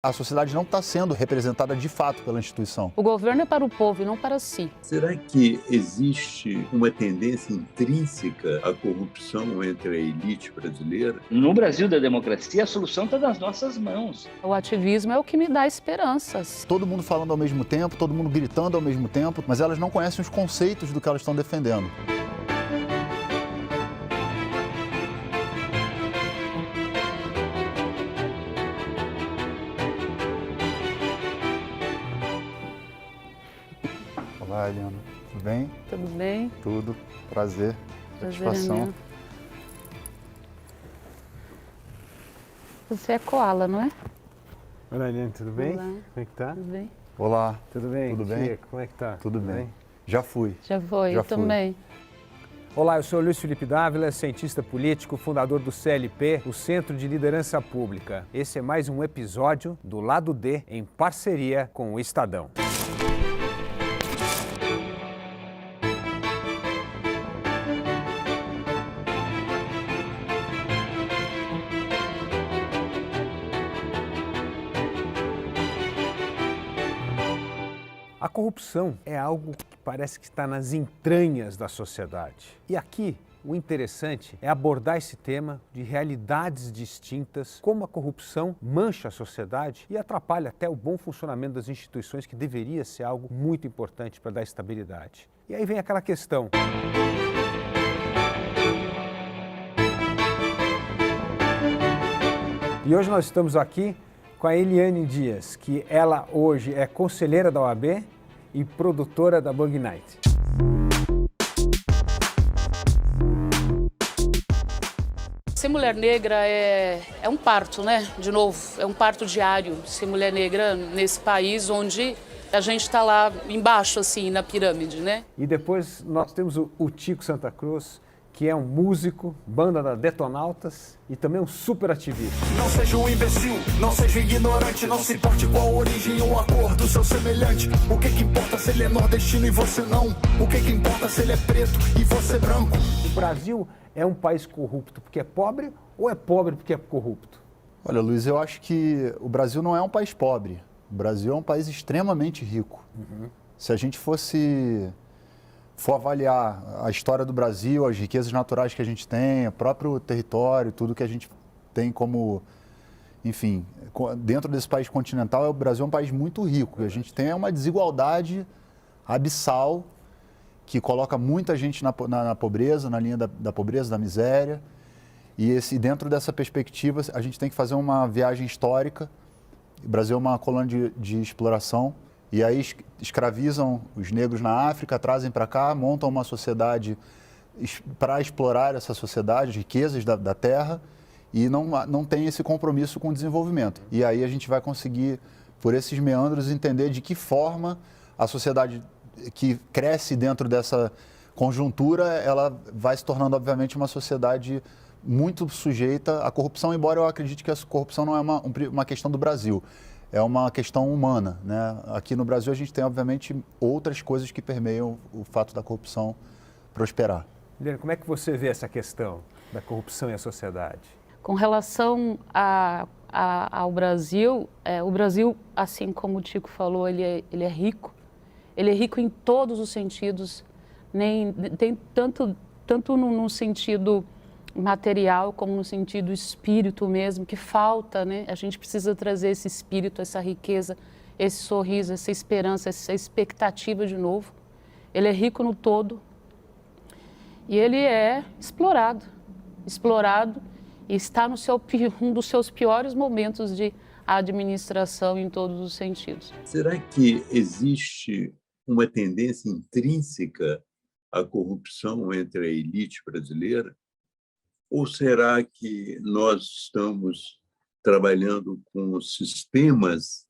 A sociedade não está sendo representada de fato pela instituição. O governo é para o povo e não para si. Será que existe uma tendência intrínseca à corrupção entre a elite brasileira? No Brasil da democracia, a solução está nas nossas mãos. O ativismo é o que me dá esperanças. Todo mundo falando ao mesmo tempo, todo mundo gritando ao mesmo tempo, mas elas não conhecem os conceitos do que elas estão defendendo. Olá, Eliana. Tudo bem? Tudo bem? Tudo. Prazer. Prazer é Satisfação. meu. Você é koala, não é? Olá, Eliane, tudo bem? Olá. Como é que tá? Tudo bem? Olá. Tudo bem? Tudo bem? Tia, como é que tá? Tudo bem. Já fui. Já foi, Já eu fui. também. Olá, eu sou Luiz Felipe Dávila, cientista político, fundador do CLP, o Centro de Liderança Pública. Esse é mais um episódio do Lado D, em parceria com o Estadão. A corrupção é algo que parece que está nas entranhas da sociedade. E aqui, o interessante é abordar esse tema de realidades distintas, como a corrupção mancha a sociedade e atrapalha até o bom funcionamento das instituições, que deveria ser algo muito importante para dar estabilidade. E aí vem aquela questão. E hoje nós estamos aqui com a Eliane Dias, que ela hoje é conselheira da OAB e produtora da Bug Night. Ser mulher negra é um parto, né? De novo, é um parto diário ser mulher negra nesse país onde a gente está lá embaixo, assim, na pirâmide, né? E depois nós temos o Tico Santa Cruz, que é um músico, banda da Detonautas e também um super ativista. Não seja um imbecil, não seja ignorante, não se importe qual a origem ou a cor do seu semelhante. O que importa se ele é nordestino e você não? O que importa se ele é preto e você branco? O Brasil é um país corrupto porque é pobre ou é pobre porque é corrupto? Olha, Luiz, eu acho que o Brasil não é um país pobre. O Brasil é um país extremamente rico. Se a gente for avaliar a história do Brasil, as riquezas naturais que a gente tem, o próprio território, tudo que a gente tem como, enfim, dentro desse país continental, o Brasil é um país muito rico. E a gente tem uma desigualdade abissal que coloca muita gente na pobreza, na linha da pobreza, da miséria. E dentro dessa perspectiva, a gente tem que fazer uma viagem histórica. O Brasil é uma colônia de exploração. E aí escravizam os negros na África, trazem para cá, montam uma sociedade para explorar essa sociedade, as riquezas da terra, e não tem esse compromisso com o desenvolvimento. E aí a gente vai conseguir, por esses meandros, entender de que forma a sociedade que cresce dentro dessa conjuntura, ela vai se tornando, obviamente, uma sociedade muito sujeita à corrupção, embora eu acredite que a corrupção não é uma questão do Brasil. É uma questão humana, né? Aqui no Brasil a gente tem, obviamente, outras coisas que permeiam o fato da corrupção prosperar. Eliane, como é que você vê essa questão da corrupção e a sociedade? Com relação ao Brasil, o Brasil, assim como o Tico falou, ele é rico. Ele é rico em todos os sentidos, tem tanto no sentido material como no sentido espírito mesmo, que falta, né? A gente precisa trazer esse espírito, essa riqueza, esse sorriso, essa esperança, essa expectativa de novo. Ele é rico no todo e ele é explorado e está um dos seus piores momentos de administração em todos os sentidos. Será que existe uma tendência intrínseca à corrupção entre a elite brasileira? Ou será que nós estamos trabalhando com sistemas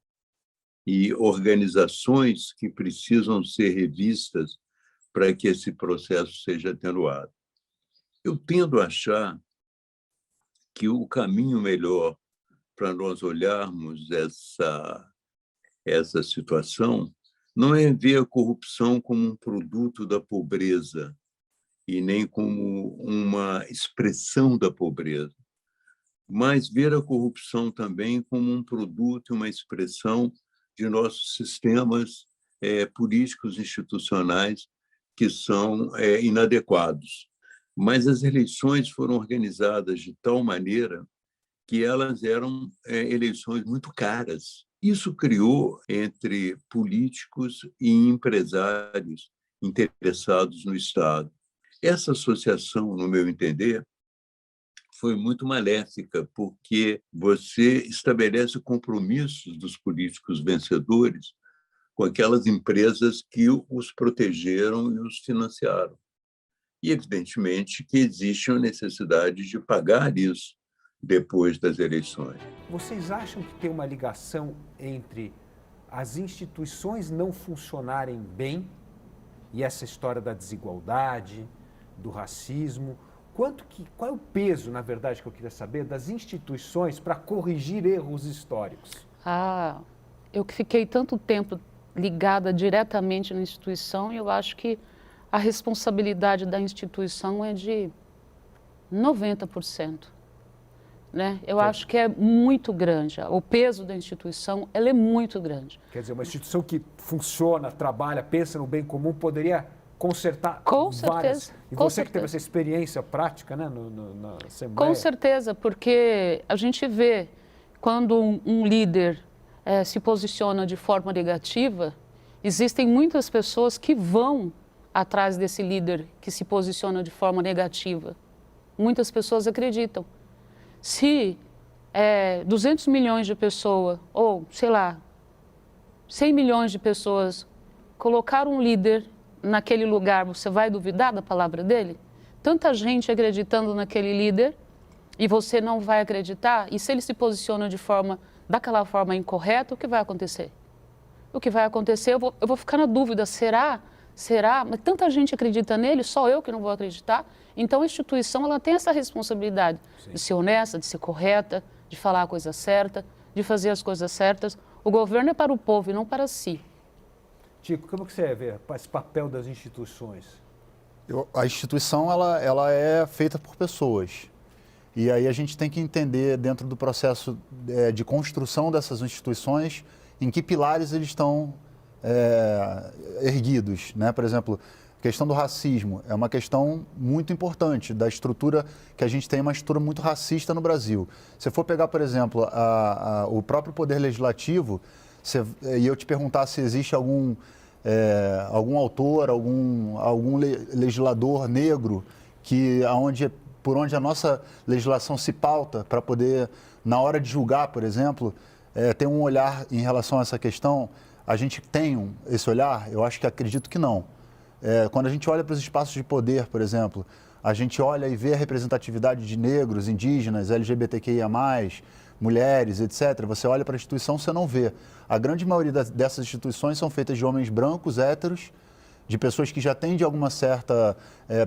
e organizações que precisam ser revistas para que esse processo seja atenuado? Eu tendo a achar que o caminho melhor para nós olharmos essa situação não é ver a corrupção como um produto da pobreza, e nem como uma expressão da pobreza, mas ver a corrupção também como um produto, uma expressão de nossos sistemas políticos institucionais que são inadequados. Mas as eleições foram organizadas de tal maneira que elas eram eleições muito caras. Isso criou entre políticos e empresários interessados no Estado. Essa associação, no meu entender, foi muito maléfica, porque você estabelece compromissos dos políticos vencedores com aquelas empresas que os protegeram e os financiaram. E, evidentemente, que existe a necessidade de pagar isso depois das eleições. Vocês acham que tem uma ligação entre as instituições não funcionarem bem e essa história da desigualdade, do racismo? Qual é o peso, na verdade, que eu queria saber, das instituições para corrigir erros históricos? Eu que fiquei tanto tempo ligada diretamente na instituição, eu acho que a responsabilidade da instituição é de 90%. Né? Eu acho que é muito grande. O peso da instituição, ela é muito grande. Quer dizer, uma instituição que funciona, trabalha, pensa no bem comum, poderia consertar várias. E você que teve essa experiência prática, né, na Assembleia. Com certeza, porque a gente vê quando um líder se posiciona de forma negativa, existem muitas pessoas que vão atrás desse líder que se posiciona de forma negativa. Muitas pessoas acreditam. Se 200 milhões de pessoas, ou sei lá, 100 milhões de pessoas colocaram um líder naquele lugar, você vai duvidar da palavra dele? Tanta gente acreditando naquele líder e você não vai acreditar? E se ele se posiciona daquela forma incorreta, o que vai acontecer? O que vai acontecer, eu vou ficar na dúvida, será? Mas tanta gente acredita nele, só eu que não vou acreditar? Então a instituição ela tem essa responsabilidade de ser honesta, de ser correta, de falar a coisa certa, de fazer as coisas certas. O governo é para o povo e não para si. Tico, como que você vê esse papel das instituições? A instituição ela é feita por pessoas. E aí a gente tem que entender, dentro do processo de construção dessas instituições, em que pilares eles estão erguidos, né? Por exemplo, a questão do racismo é uma questão muito importante, da estrutura que a gente tem, uma estrutura muito racista no Brasil. Se for pegar, por exemplo, o próprio Poder Legislativo, e eu te perguntar se existe algum autor, algum legislador negro por onde a nossa legislação se pauta para poder, na hora de julgar, por exemplo, ter um olhar em relação a essa questão, a gente tem esse olhar? Eu acredito que não. Quando a gente olha para os espaços de poder, por exemplo, a gente olha e vê a representatividade de negros, indígenas, LGBTQIA+, mulheres, etc. Você olha para a instituição, você não vê. A grande maioria dessas instituições são feitas de homens brancos, héteros, de pessoas que já têm de alguma certa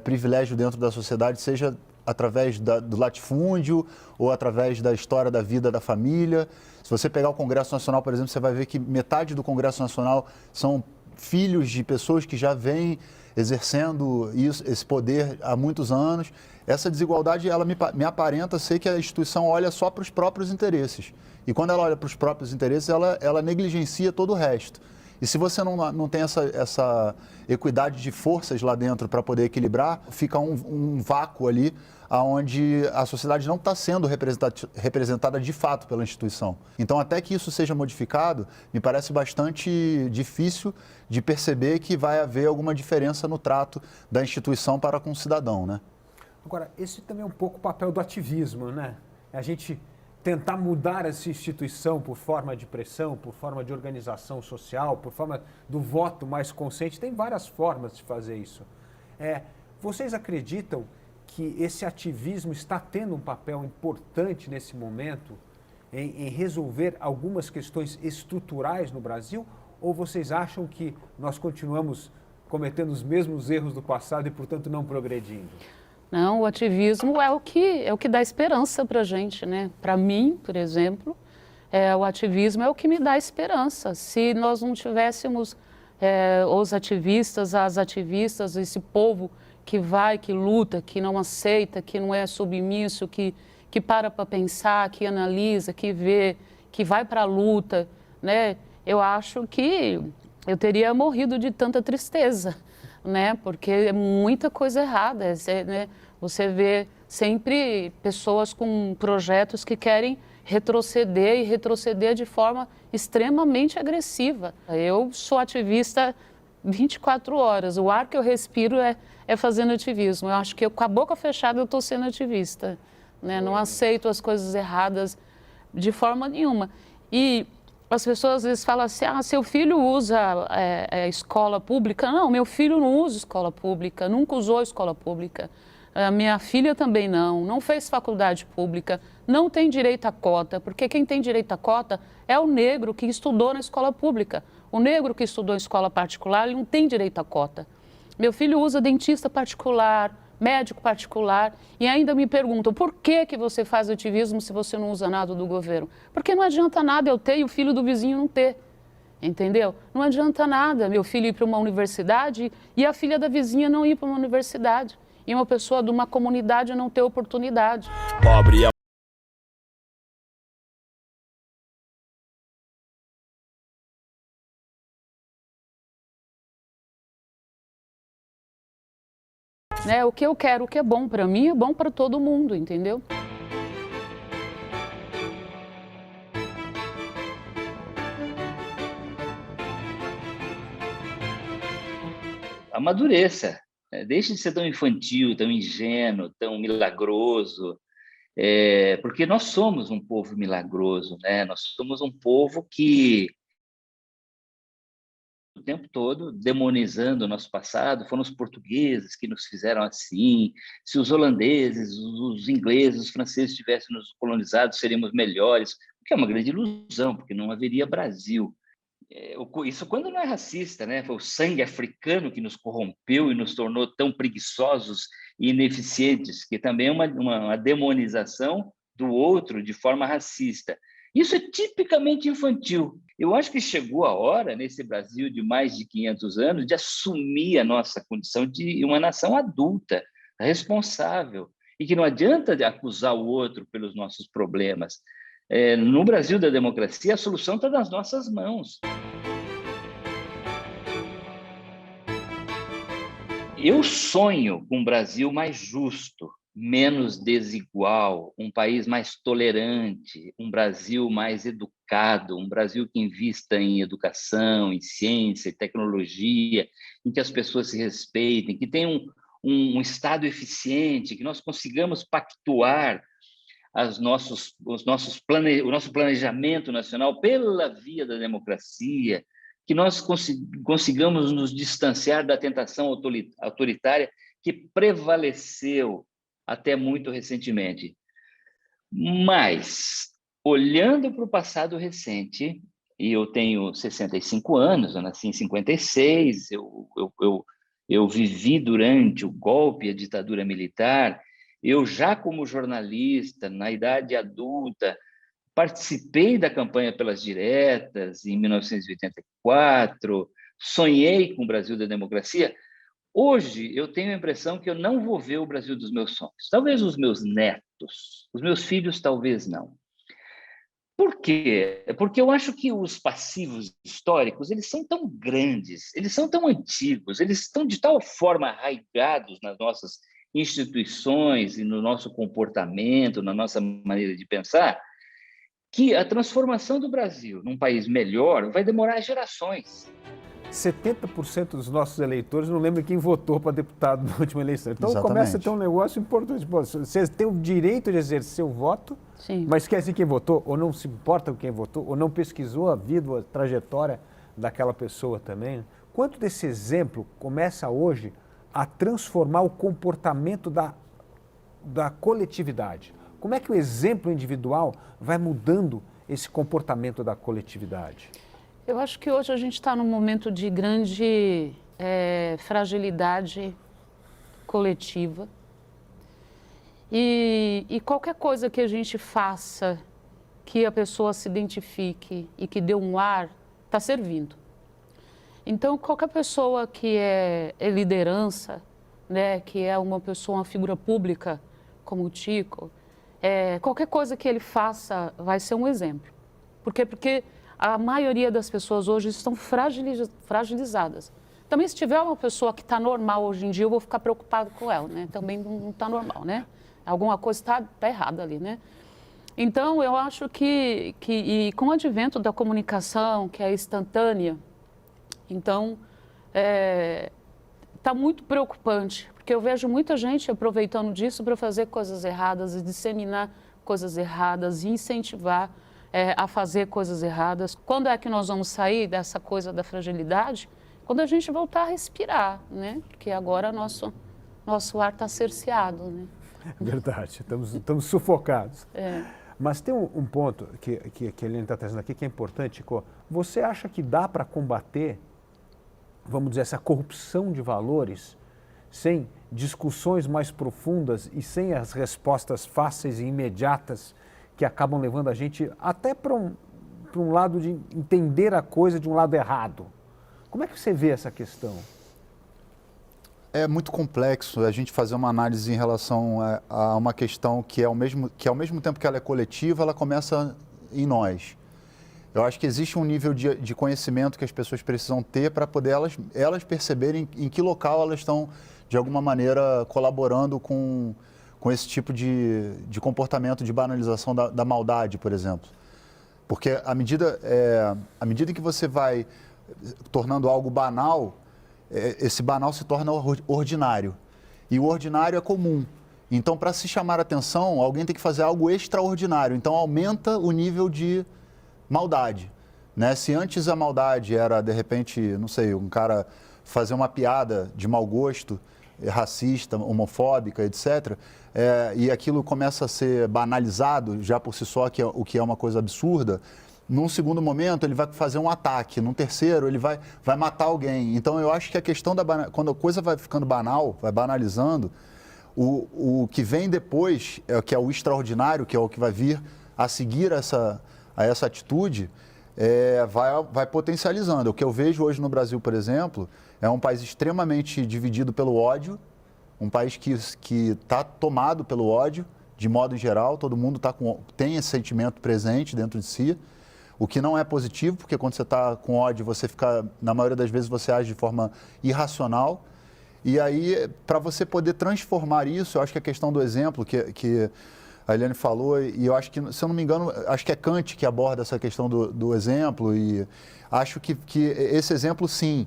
privilégio dentro da sociedade, seja através do latifúndio ou através da história da vida da família. Se você pegar o Congresso Nacional, por exemplo, você vai ver que metade do Congresso Nacional são filhos de pessoas que já vêm exercendo esse poder há muitos anos. Essa desigualdade, ela me aparenta ser que a instituição olha só para os próprios interesses. E quando ela olha para os próprios interesses, ela negligencia todo o resto. E se você não tem essa equidade de forças lá dentro para poder equilibrar, fica um vácuo ali, onde a sociedade não está sendo representada de fato pela instituição. Então, até que isso seja modificado, me parece bastante difícil de perceber que vai haver alguma diferença no trato da instituição para com o cidadão, né? Agora, esse também é um pouco o papel do ativismo, né? A gente tentar mudar essa instituição por forma de pressão, por forma de organização social, por forma do voto mais consciente. Tem várias formas de fazer isso. Vocês acreditam que esse ativismo está tendo um papel importante nesse momento em resolver algumas questões estruturais no Brasil? Ou vocês acham que nós continuamos cometendo os mesmos erros do passado e, portanto, não progredindo? Não, o ativismo é o que dá esperança para a gente, né? Para mim, por exemplo, o ativismo é o que me dá esperança. Se nós não tivéssemos os ativistas, as ativistas, esse povo que vai, que luta, que não aceita, que não é submisso, que que para pensar, que analisa, que vê, que vai para a luta, né? Eu acho que eu teria morrido de tanta tristeza, né? Porque é muita coisa errada, né? Você vê sempre pessoas com projetos que querem retroceder e retroceder de forma extremamente agressiva. Eu sou ativista 24 horas, o ar que eu respiro é fazendo ativismo. Eu acho que com a boca fechada eu estou sendo ativista, né? Não aceito as coisas erradas de forma nenhuma. E as pessoas às vezes falam assim, seu filho usa escola pública. Não, meu filho não usa escola pública, nunca usou escola pública. Minha filha também não fez faculdade pública, não tem direito à cota, porque quem tem direito à cota é o negro que estudou na escola pública. O negro que estudou em escola particular, ele não tem direito à cota. Meu filho usa dentista particular, médico particular, e ainda me perguntam, por que você faz ativismo se você não usa nada do governo? Porque não adianta nada eu ter e o filho do vizinho não ter, entendeu? Não adianta nada meu filho ir para uma universidade e a filha da vizinha não ir para uma universidade, e uma pessoa de uma comunidade não ter oportunidade. Pobre é Né? O que eu quero, o que é bom para mim, é bom para todo mundo, entendeu? Amadureça, né? Deixe de ser tão infantil, tão ingênuo, tão milagroso, porque nós somos um povo milagroso, né? Nós somos um povo que o tempo todo demonizando o nosso passado, foram os portugueses que nos fizeram assim, se os holandeses, os ingleses, os franceses tivessem nos colonizado, seríamos melhores, o que é uma grande ilusão, porque não haveria Brasil. Isso quando não é racista, né? Foi o sangue africano que nos corrompeu e nos tornou tão preguiçosos e ineficientes, que também é uma demonização do outro de forma racista. Isso é tipicamente infantil. Eu acho que chegou a hora, nesse Brasil de mais de 500 anos, de assumir a nossa condição de uma nação adulta, responsável, e que não adianta acusar o outro pelos nossos problemas. No Brasil da democracia, a solução está nas nossas mãos. Eu sonho com um Brasil mais justo, menos desigual, um país mais tolerante, um Brasil mais educado, um Brasil que invista em educação, em ciência, em tecnologia, em que as pessoas se respeitem, que tenha um Estado eficiente, que nós consigamos pactuar o nosso planejamento nacional pela via da democracia, que nós consigamos nos distanciar da tentação autoritária que prevaleceu até muito recentemente. Mas, olhando para o passado recente, e eu tenho 65 anos, eu nasci em 56, eu vivi durante o golpe, a ditadura militar, eu já como jornalista, na idade adulta, participei da campanha pelas diretas em 1984, sonhei com o Brasil da democracia. Hoje, eu tenho a impressão que eu não vou ver o Brasil dos meus sonhos. Talvez os meus netos, os meus filhos talvez não. Por quê? Porque eu acho que os passivos históricos, eles são tão grandes, eles são tão antigos, eles estão de tal forma arraigados nas nossas instituições e no nosso comportamento, na nossa maneira de pensar, que a transformação do Brasil num país melhor vai demorar gerações. 70% dos nossos eleitores não lembram quem votou para deputado na última eleição. Então começa a ter um negócio importante. Você tem o direito de exercer o voto, Sim. mas esquece quem votou, ou não se importa com quem votou, ou não pesquisou a vida, a trajetória daquela pessoa também. Quanto desse exemplo começa hoje a transformar o comportamento da coletividade? Como é que o exemplo individual vai mudando esse comportamento da coletividade? Eu acho que hoje a gente está num momento de grande fragilidade coletiva e qualquer coisa que a gente faça que a pessoa se identifique e que dê um ar, está servindo. Então, qualquer pessoa que é liderança, né, que é uma pessoa, uma figura pública como o Tico, qualquer coisa que ele faça vai ser um exemplo. Por quê? Porque a maioria das pessoas hoje estão fragilizadas. Também, se tiver uma pessoa que está normal hoje em dia, eu vou ficar preocupado com ela, né? Também não está normal, né? Alguma coisa está errada ali, né? Então, eu acho que e com o advento da comunicação, que é instantânea, então, está muito preocupante, porque eu vejo muita gente aproveitando disso para fazer coisas erradas e disseminar coisas erradas e incentivar a fazer coisas erradas. Quando é que nós vamos sair dessa coisa da fragilidade? Quando a gente voltar a respirar, né? Porque agora nosso ar está cerceado, né? Verdade, estamos sufocados. Mas tem um ponto que a Eliane está trazendo aqui que é importante, Chico. Você acha que dá para combater, vamos dizer, essa corrupção de valores sem discussões mais profundas e sem as respostas fáceis e imediatas que acabam levando a gente até para um lado de entender a coisa de um lado errado? Como é que você vê essa questão? É muito complexo a gente fazer uma análise em relação a uma questão que ao mesmo tempo que ela é coletiva, ela começa em nós. Eu acho que existe um nível de conhecimento que as pessoas precisam ter para poder elas perceberem em que local elas estão, de alguma maneira, colaborando com esse tipo de comportamento de banalização da maldade, por exemplo. Porque à medida em que você vai tornando algo banal, esse banal se torna ordinário. E o ordinário é comum. Então, para se chamar a atenção, alguém tem que fazer algo extraordinário. Então, aumenta o nível de maldade. Né? Se antes a maldade era, de repente, não sei, um cara fazer uma piada de mau gosto, racista, homofóbica, etc., e aquilo começa a ser banalizado já por si só, o que é uma coisa absurda. Num segundo momento, ele vai fazer um ataque. Num terceiro, ele vai matar alguém. Então, eu acho que a questão quando a coisa vai ficando banal, vai banalizando, o que vem depois, que é o extraordinário, que é o que vai vir a seguir a essa atitude, vai potencializando. O que eu vejo hoje no Brasil, por exemplo, é um país extremamente dividido pelo ódio, um país que está tomado pelo ódio, de modo geral, todo mundo tem esse sentimento presente dentro de si. O que não é positivo, porque quando você está com ódio, na maioria das vezes, você age de forma irracional. E aí, para você poder transformar isso, eu acho que a questão do exemplo, que a Eliane falou, e eu acho que, se eu não me engano, acho que é Kant que aborda essa questão do exemplo, e acho que esse exemplo, sim,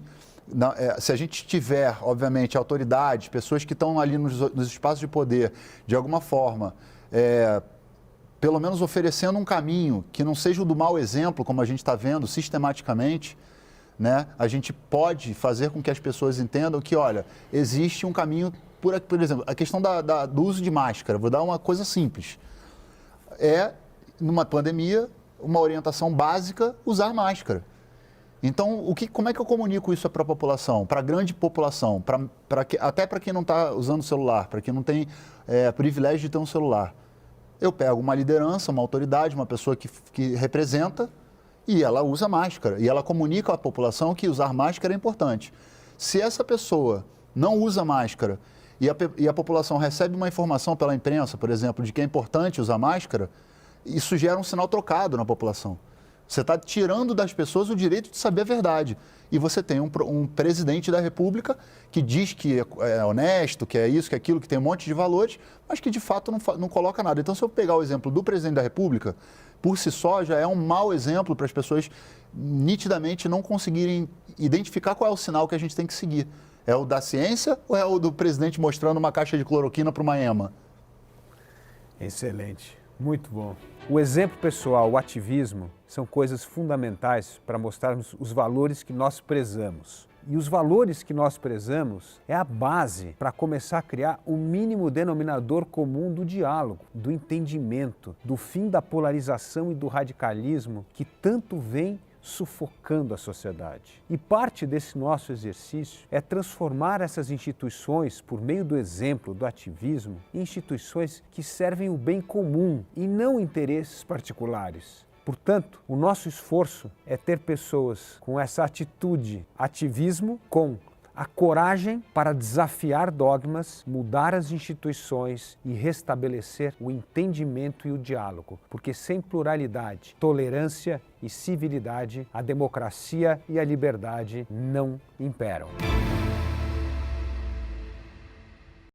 se a gente tiver, obviamente, autoridades, pessoas que estão ali nos espaços de poder, de alguma forma, pelo menos oferecendo um caminho que não seja o do mau exemplo, como a gente está vendo sistematicamente, né? A gente pode fazer com que as pessoas entendam que, olha, existe um caminho, por exemplo, a questão do uso de máscara. Vou dar uma coisa simples. Numa pandemia, uma orientação básica, usar máscara. Então, como é que eu comunico isso para a população, para a grande população, até para quem não está usando celular, para quem não tem privilégio de ter um celular? Eu pego uma liderança, uma autoridade, uma pessoa que representa, e ela usa máscara. E ela comunica à população que usar máscara é importante. Se essa pessoa não usa máscara e a população recebe uma informação pela imprensa, por exemplo, de que é importante usar máscara, isso gera um sinal trocado na população. Você está tirando das pessoas o direito de saber a verdade. E você tem um presidente da República que diz que é honesto, que é isso, que é aquilo, que tem um monte de valores, mas que de fato não coloca nada. Então, se eu pegar o exemplo do presidente da República, por si só já é um mau exemplo para as pessoas nitidamente não conseguirem identificar qual é o sinal que a gente tem que seguir. É o da ciência ou é o do presidente mostrando uma caixa de cloroquina para uma ema? Excelente, muito bom. O exemplo pessoal, o ativismo, são coisas fundamentais para mostrarmos os valores que nós prezamos. E os valores que nós prezamos é a base para começar a criar o mínimo denominador comum do diálogo, do entendimento, do fim da polarização e do radicalismo que tanto vem sufocando a sociedade. E parte desse nosso exercício é transformar essas instituições, por meio do exemplo, do ativismo, em instituições que servem o bem comum e não interesses particulares. Portanto, o nosso esforço é ter pessoas com essa atitude, ativismo, com a coragem para desafiar dogmas, mudar as instituições e restabelecer o entendimento e o diálogo, porque sem pluralidade, tolerância e civilidade, a democracia e a liberdade não imperam.